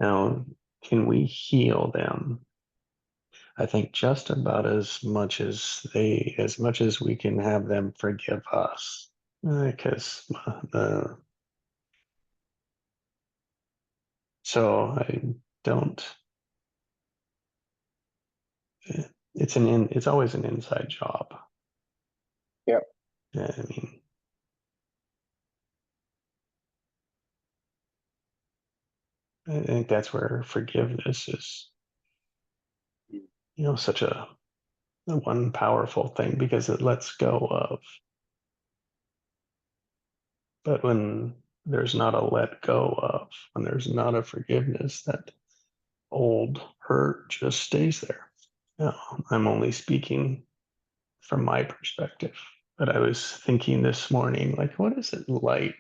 Now, can we heal them? I think just about as much as we can have them forgive us. Because so I don't, it's always an inside job. Yeah. Yeah, I mean, I think that's where forgiveness is, such a one powerful thing because it lets go of. But when there's not a let go of, when there's not a forgiveness, that old hurt just stays there. No, I'm only speaking from my perspective. But I was thinking this morning, like, what is it like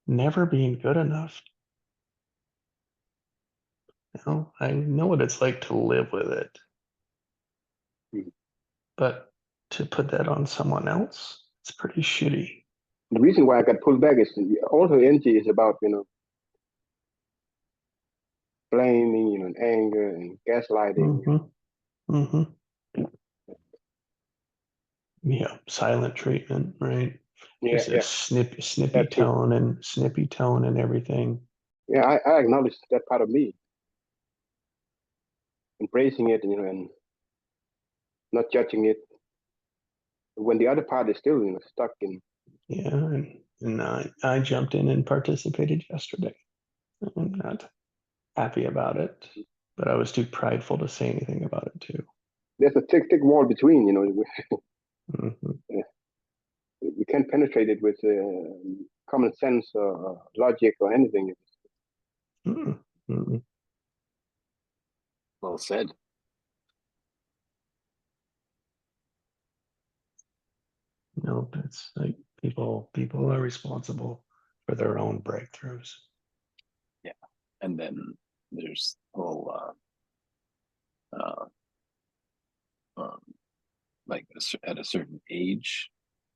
never being good enough? I know what it's like to live with it, Mhm. but to put that on someone else, it's pretty shitty. The reason why I got pulled back is all her energy is about, blaming, and anger and gaslighting. Mm-hmm. Mm-hmm. Yeah, silent treatment, right? Yeah, Just a yeah, snippy that too. tone and everything. Yeah, I acknowledge that part of me, embracing it, and not judging it. When the other part is still, stuck in. Yeah, and I jumped in and participated yesterday. I'm not happy about it, but I was too prideful to say anything about it too. There's a thick wall between. Hmm. You can't penetrate it with common sense or logic or anything. Hmm. Well said. No, it's like people are responsible for their own breakthroughs. Yeah. And then there's whole uh, um, like at a certain age,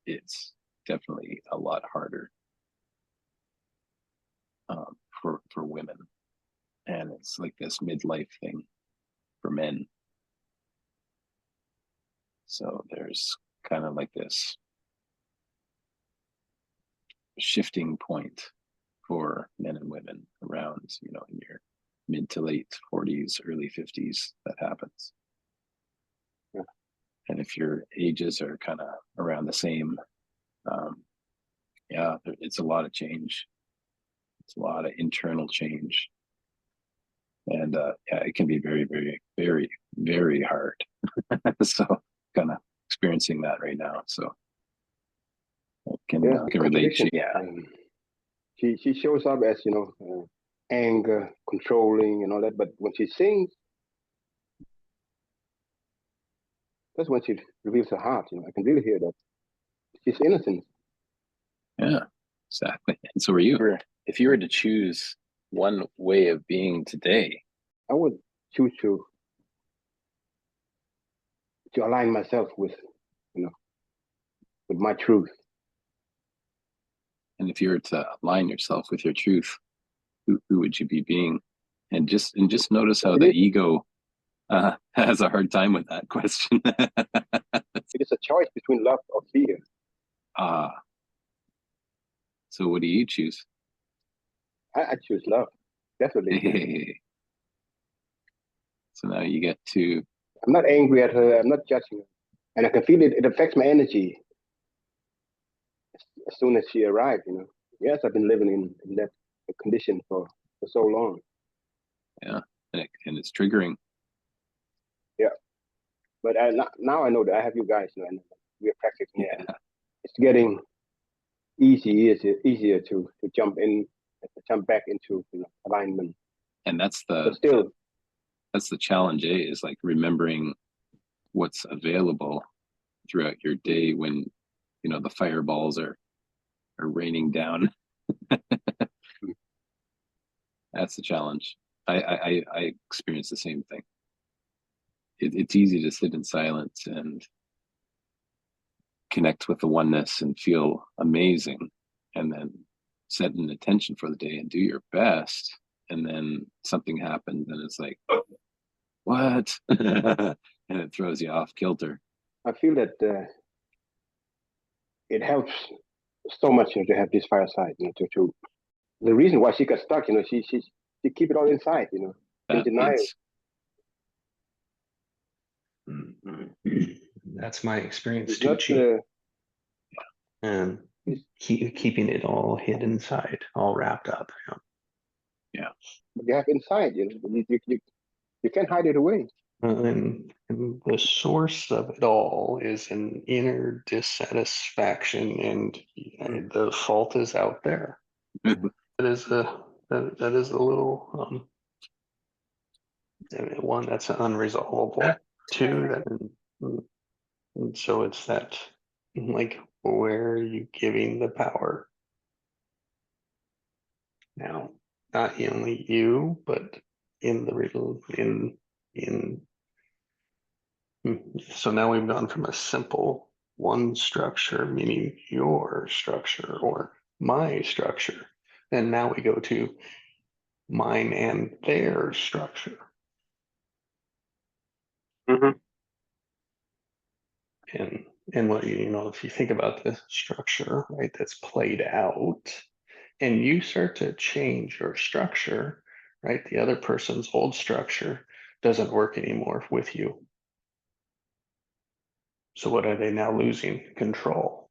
it's definitely a lot harder for women, and it's like this midlife thing for men. So there's kind of like this shifting point for men and women around, in your mid to late 40s, early 50s, that happens. Yeah. And if your ages are kind of around the same, um, yeah, it's a lot of change. It's a lot of internal change. And yeah, it can be very, very, very, very hard. So kind of experiencing that right now. So I There's can relate to, contradiction. yeah. She shows up as anger, controlling, and all that. But when she sings, that's when she reveals her heart. I can really hear that she's innocent. Yeah, exactly. And so are you. If you were to choose one way of being today, I would choose to align myself you know, with my truth. and if you were to align yourself with your truth, who would you be being? And just notice how It the is, ego has a hard time with that question. it is a choice between love or fear. Ah, so what do you choose? I choose love, definitely. So now you get to, I'm not angry at her. I'm not judging her, and I can feel it. It affects my energy as soon as she arrived. Yes, I've been living in that condition for so long. yeah, and it's triggering. Yeah, but now I know that I have you guys, and we are practicing it, and Yeah, it's getting easier to jump back into alignment. and But still, that's the challenge, is like remembering what's available throughout your day when the fireballs are raining down. That's the challenge. I experience the same thing. It's easy to sit in silence and connect with the oneness and feel amazing, and then set an intention for the day and do your best, and then something happens and it's like, what? And it throws you off kilter. I feel that it helps so much, to have this fireside. To the reason why she got stuck, she keep it all inside, in denial. That's my experience It's too, not. Chief. And keeping it all hid inside, all wrapped up. But you have inside, you can't hide it away. And the source of it all is an inner dissatisfaction, and the fault is out there. That is a little one that's unresolvable. Two, and so it's that, like, where are you giving the power? Now, not only you, but in so now we've gone from a simple one structure, meaning your structure or my structure, and now we go to mine and their structure. Mm-hmm. And what, if you think about the structure, right, that's played out, and you start to change your structure, right, the other person's old structure doesn't work anymore with you. So what are they now losing? Control.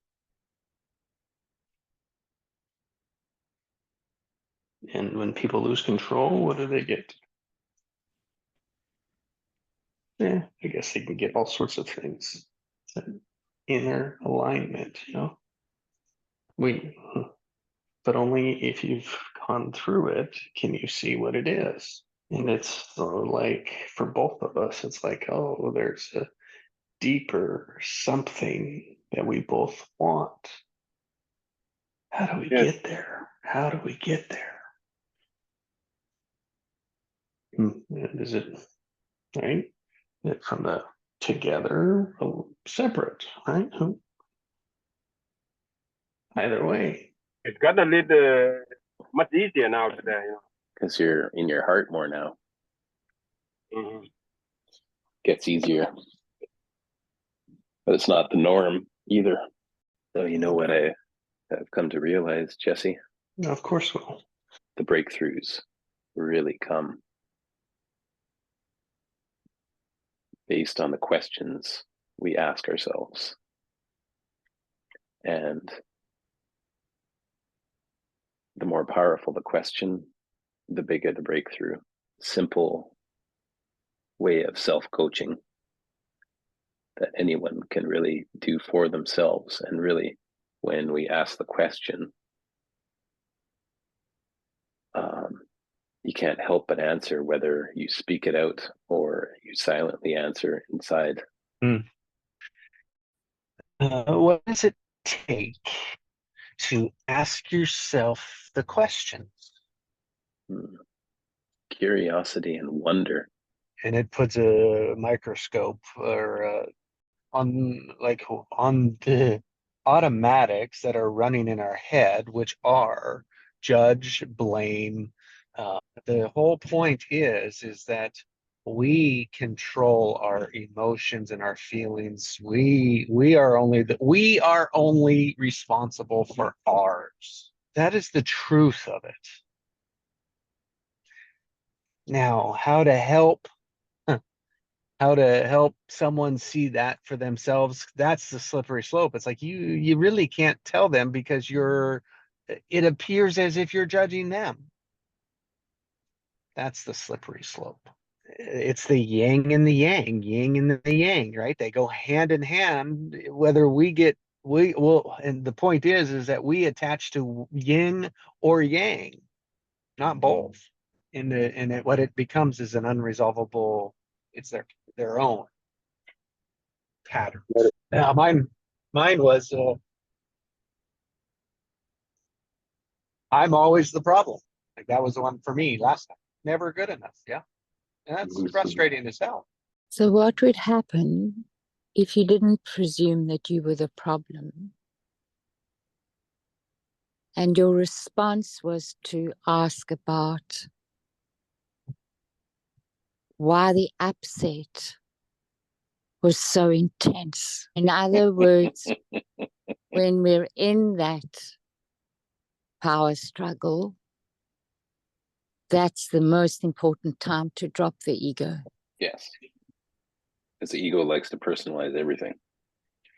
And when people lose control, what do they get? I guess they can get all sorts of things. It's an inner alignment, but only if you've gone through it can you see what it is. And it's like, for both of us, it's like, oh, there's a deeper something that we both want. How do we get there? How do we get there? Is it, right? From the together, separate, right? Either way. It's got a little much easier now today. Because you're in your heart more now. Mm-hmm. Gets easier. But it's not the norm either. So you know what I have come to realize, Jesse? Of course will. The breakthroughs really come based on the questions we ask ourselves. And the more powerful the question, the bigger the breakthrough. Simple way of self-coaching that anyone can really do for themselves. And really, when we ask the question, you can't help but answer, whether you speak it out or you silently answer inside. What does it take to ask yourself the questions? Curiosity and wonder. And it puts a microscope or on the automatics that are running in our head, which are judge, blame. The whole point is that we control our emotions and our feelings. We are only responsible for ours. That is the truth of it. Now, how to help someone see that for themselves, that's the slippery slope. It's like you really can't tell them, because it appears as if you're judging them. That's the slippery slope. It's the yin and the yang, right? They go hand in hand. Whether and the point is that we attach to yin or yang, not both. What it becomes is an unresolvable, it's their own patterns. Now mine was I'm always the problem. Like, that was the one for me last time. Never good enough. Yeah. And that's frustrating as hell. So what would happen if you didn't presume that you were the problem? And your response was to ask about why the upset was so intense. In other words, when we're in that power struggle, that's the most important time to drop the ego. Yes. Because the ego likes to personalize everything.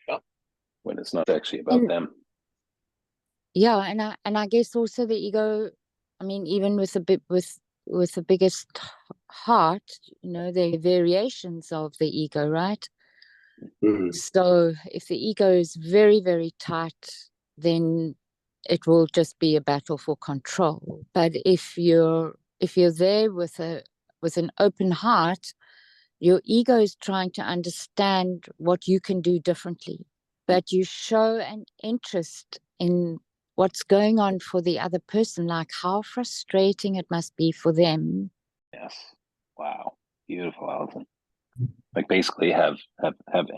Yeah. When it's not actually about And- them. Yeah, and I guess also the ego, I mean, even with the biggest heart, you know, there are variations of the ego, right? Mhm. So if the ego is very, very tight, then it will just be a battle for control. But if you're there with an open heart, your ego is trying to understand what you can do differently. But you show an interest in what's going on for the other person, like how frustrating it must be for them. Yes. Wow. Beautiful, Alison. Like basically have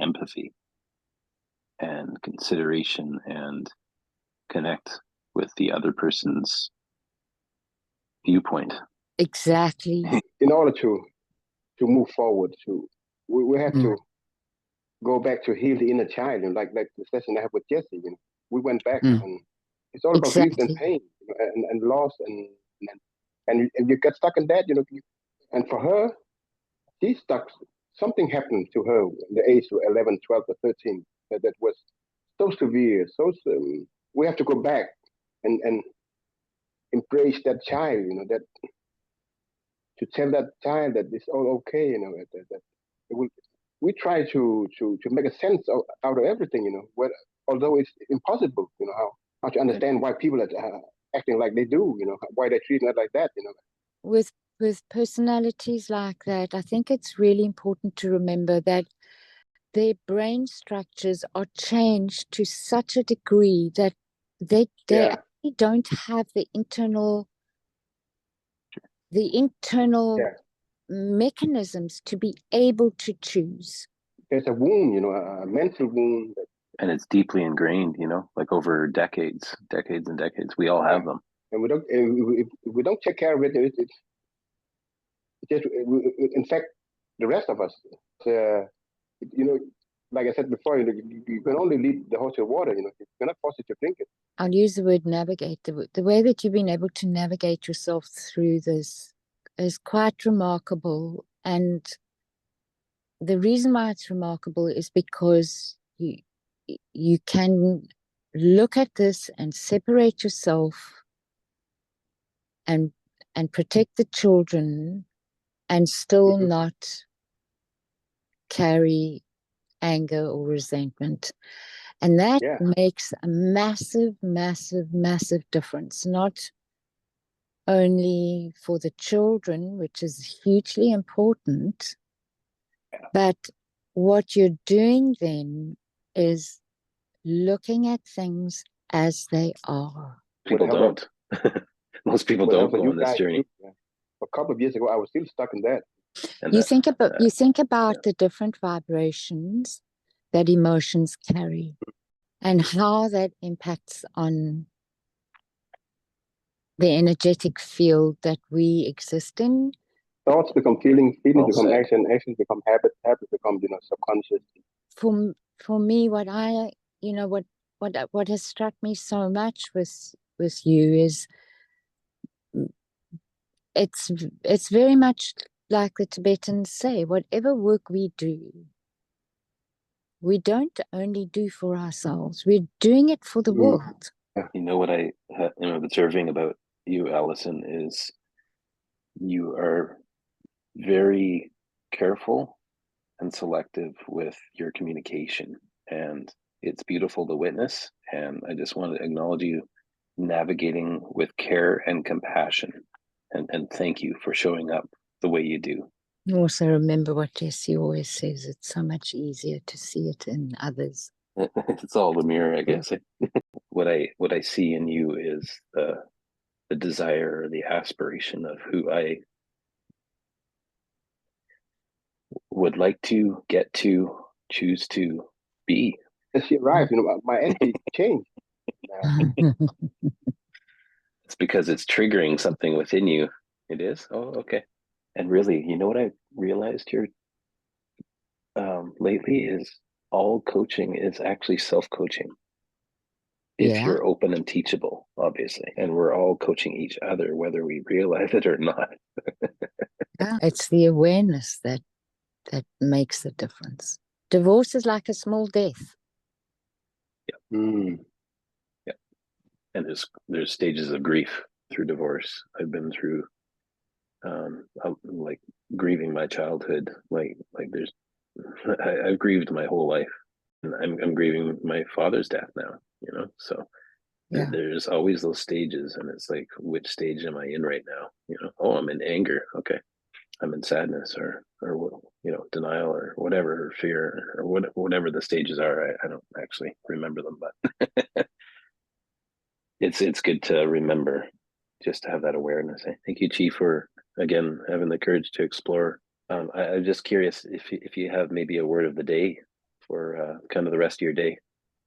empathy and consideration and connect with the other person's viewpoint. Exactly. In order to move forward, we have Mm. to go back to heal the inner child, and like the session I had with Jesse, you know, we went back, Mm. and it's all about grief and Exactly. pain, you know, and loss, and you get stuck in that, you know. And for her, she's stuck. Something happened to her at the age of 11, 12, or 13 that was so severe. We have to go back and embrace that child, you know, that to tell that child that it's all okay, you know, that it will, we try to make a sense out of everything, you know, although it's impossible, you know, how to understand why people are acting like they do, you know, why they're treating it like that, you know. With personalities like that, I think it's really important to remember that their brain structures are changed to such a degree that they Yeah. actually don't have the internal Yeah. mechanisms to be able to choose. There's a wound, you know, a mental wound. And it's deeply ingrained, you know, like over decades and decades. We all have them. And if we don't take care of it, it's just, in fact, the rest of us, you know, like I said before, you know, you can only lead the horse to water, you know, you cannot force it to drink it. I'll use the word navigate. The way that you've been able to navigate yourself through this is quite remarkable. And the reason why it's remarkable is because you can look at this and separate yourself and protect the children and still Mhm. not carry anger or resentment. And that Yeah. makes a massive, massive, massive difference, not only for the children, which is hugely important, but what you're doing then is looking at things as they are. People Whatever. don't. Most people Well, don't for go you on this guys, journey. yeah. A couple of years ago, I was still stuck in that. And You that's, think about yeah. the different vibrations that emotions carry and how that impacts on the energetic field that we exist in. Thoughts become feelings, feelings Well become said. action, actions become habits, habits become, you know, subconscious. For me, what has struck me so much with you is it's very much like the Tibetans say, whatever work we do, we don't only do for ourselves, we're doing it for the world. You know what I am observing about you, Alison, is you are very careful and selective with your communication, and it's beautiful to witness. And I just want to acknowledge you navigating with care and compassion, and thank you for showing up the way you do. Also remember what Jesse always says, it's so much easier to see it in others. It's all the mirror, I guess. What I see in you is the desire or the aspiration of who I would like to get to, choose to be. As she arrived, you know, my energy changed. because it's triggering something within you. It is? Oh, okay. And really, you know what I realized here lately is all coaching is actually self-coaching. If Yeah. you're open and teachable, obviously, and we're all coaching each other, whether we realize it or not. Yeah. It's the awareness that makes the difference. Divorce is like a small death. Mm. And there's stages of grief through divorce. I've been through like grieving my childhood. Like there's I've grieved my whole life. And I'm grieving my father's death now, you know. So Yeah. there's always those stages, and it's like, which stage am I in right now? You know, oh, I'm in anger. Okay, I'm in sadness, or you know, denial, or whatever, or fear, or whatever the stages are. I don't actually remember them, but it's good to remember, just to have that awareness. Thank you, Chief, for again having the courage to explore. I'm just curious if you have maybe a word of the day for kind of the rest of your day.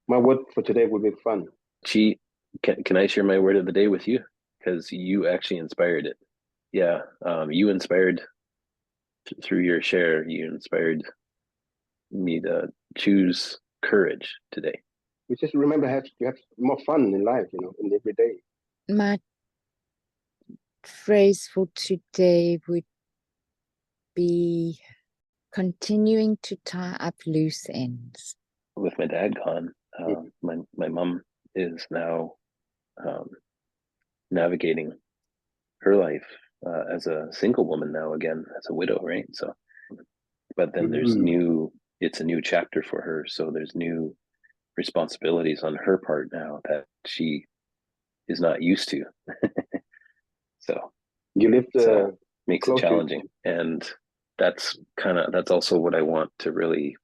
My word for today would be fun. Chi, can I share my word of the day with you? Because you actually inspired it. Yeah, you inspired through your share. You inspired me to choose courage today. We just remember to have more fun in life, you know, in every day. My phrase for today would be continuing to tie up loose ends. With my dad gone, my mom is now navigating her life as a single woman now, again as a widow, right? So, but then there's it's a new chapter for her, so there's new responsibilities on her part now that she is not used to. So You lived makes it close to- challenging, and that's also what I want to really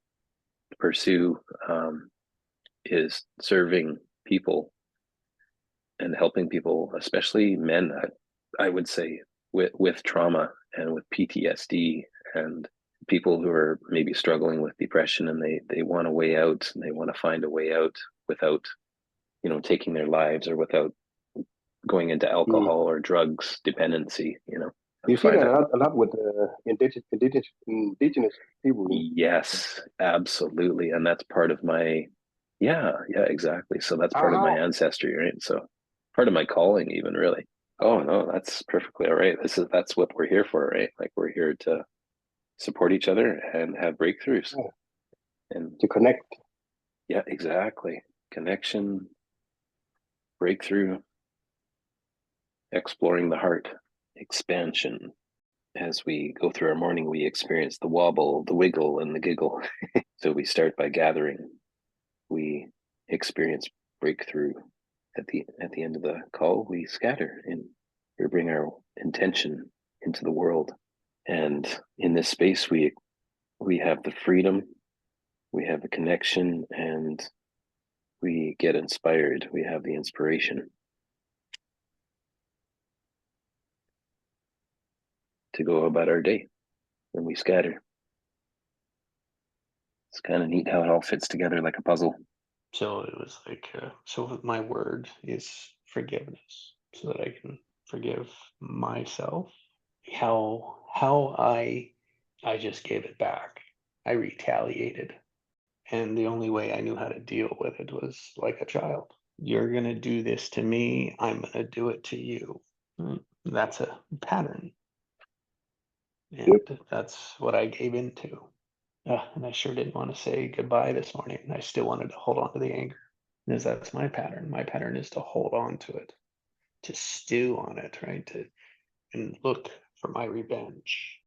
pursue, is serving people and helping people, especially men, I would say, with trauma and with PTSD, and people who are maybe struggling with depression, and they want a way out, and they want to find a way out without, you know, taking their lives, or without going into alcohol or drugs dependency, you know. You see that a lot with indigenous people. Yes, absolutely. And that's part of my, yeah, exactly. So that's part of my ancestry, right? So part of my calling, even, really. Oh no, that's perfectly all right. That's what we're here for, right? Like, we're here to support each other and have breakthroughs. And to connect. Yeah, exactly. Connection, breakthrough, exploring the heart, expansion. As we go through our morning, we experience the wobble, the wiggle, and the giggle. So we start by gathering. We experience breakthrough. At the end of the call, we scatter and we bring our intention into the world. And in this space, we have the freedom, we have the connection, and we get inspired. We have the inspiration to go about our day when we scatter. It's kind of neat how it all fits together like a puzzle. So it was like, so my word is forgiveness, so that I can forgive myself. How I just gave it back. I retaliated. And the only way I knew how to deal with it was like a child. You're going to do this to me, I'm going to do it to you. That's a pattern. And that's what I gave into. And I sure didn't want to say goodbye this morning. And I still wanted to hold on to the anger, because that's my pattern. My pattern is to hold on to it, to stew on it, right? And look for my revenge.